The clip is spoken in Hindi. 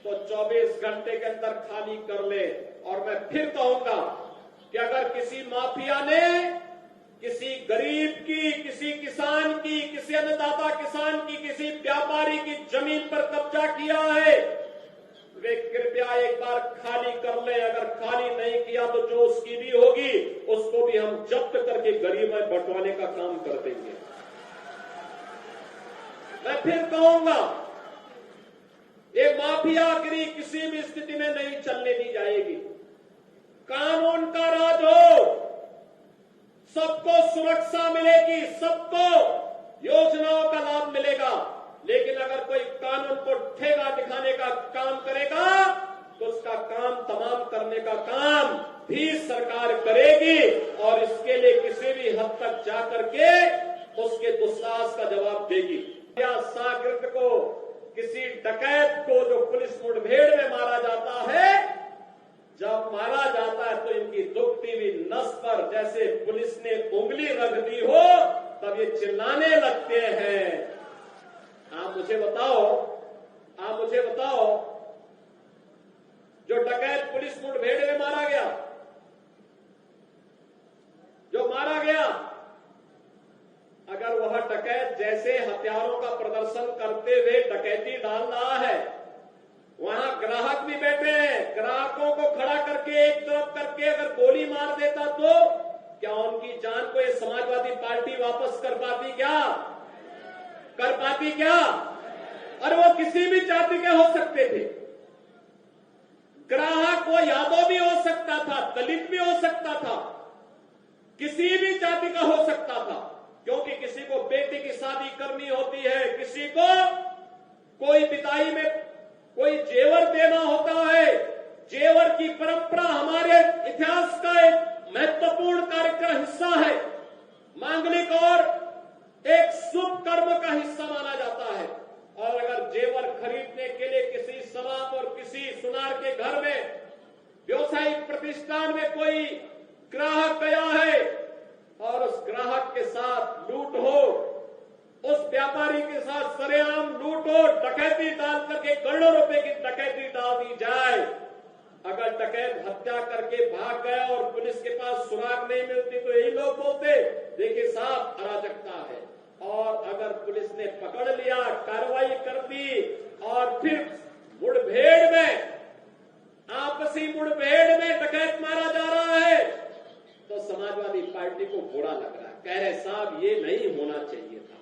तो 24 घंटे के अंदर खाली कर ले। और मैं फिर कहूंगा कि अगर किसी माफिया ने किसी गरीब की, किसी किसान की, किसी अन्नदाता किसान की, किसी व्यापारी की जमीन पर कब्जा किया है, वे कृपया एक बार खाली कर ले। अगर खाली नहीं किया तो जो उसकी भी होगी उसको भी हम जब्त करके गरीब में बंटवाने का काम कर देंगे। मैं फिर कहूंगा, ये माफियागिरी किसी भी स्थिति में नहीं चलने दी जाएगी। कानून का राज हो, सबको सुरक्षा मिलेगी, सबको योजनाओं का लाभ मिलेगा। लेकिन अगर कोई कानून को ठेगा दिखाने का काम करेगा तो उसका काम तमाम करने का काम भी सरकार करेगी और इसके लिए किसी भी हद तक जाकर के उसके दुस्साहस का जवाब देगी। या शागिर्द को, किसी डकैत को जो पुलिस मुठभेड़ में मारा जाता है, जब मारा जाता है तो इनकी दुखती हुई नस पर जैसे पुलिस ने उंगली रख दी हो तब ये चिल्लाने लगते हैं। आप मुझे बताओ, जो डकैत पुलिस मुठभेड़ में मारा गया, अगर वह डकैत जैसे हथियारों का प्रदर्शन करते हुए डकैती डाल रहा है, वहां ग्राहक भी बैठे हैं, ग्राहकों को खड़ा करके एक तरफ करके अगर गोली मार देता तो क्या उनकी जान को ये समाजवादी पार्टी वापस कर पाती क्या? और वो किसी भी जाति के हो सकते थे। ग्राहक वो यादव भी हो सकता था, दलित भी हो सकता था, किसी भी जाति का हो सकता था, क्योंकि किसी को बेटी की शादी करनी होती है, किसी को कोई विदाई में कोई जेवर देना होता है। जेवर की परंपरा हमारे इतिहास का एक महत्वपूर्ण कार्यक्रम हिस्सा है, मांगलिक और एक शुभ कर्म का हिस्सा माना जाता है। और अगर जेवर खरीदने के लिए किसी शराब और किसी सुनार के घर में, व्यवसायिक प्रतिष्ठान में कोई ग्राहक गया है और उस ग्राहक के साथ लूट हो, उस व्यापारी के साथ सरेआम लूट हो, डकैती डाल करके करोड़ों रुपए की डकैती डाल दी जाए, अगर डकैत हत्या करके भाग गया और पुलिस के पास सुराग नहीं मिलती तो यही लोग बोलते, देखिए साहब अराजकता है। और अगर पुलिस ने पकड़ लिया, कार्रवाई कर दी और फिर मुठभेड़ में, आपसी मुठभेड़ में डकैत मारा जा रहा है तो समाजवादी पार्टी को बुरा लग रहा है, कह रहे साहब ये नहीं होना चाहिए था।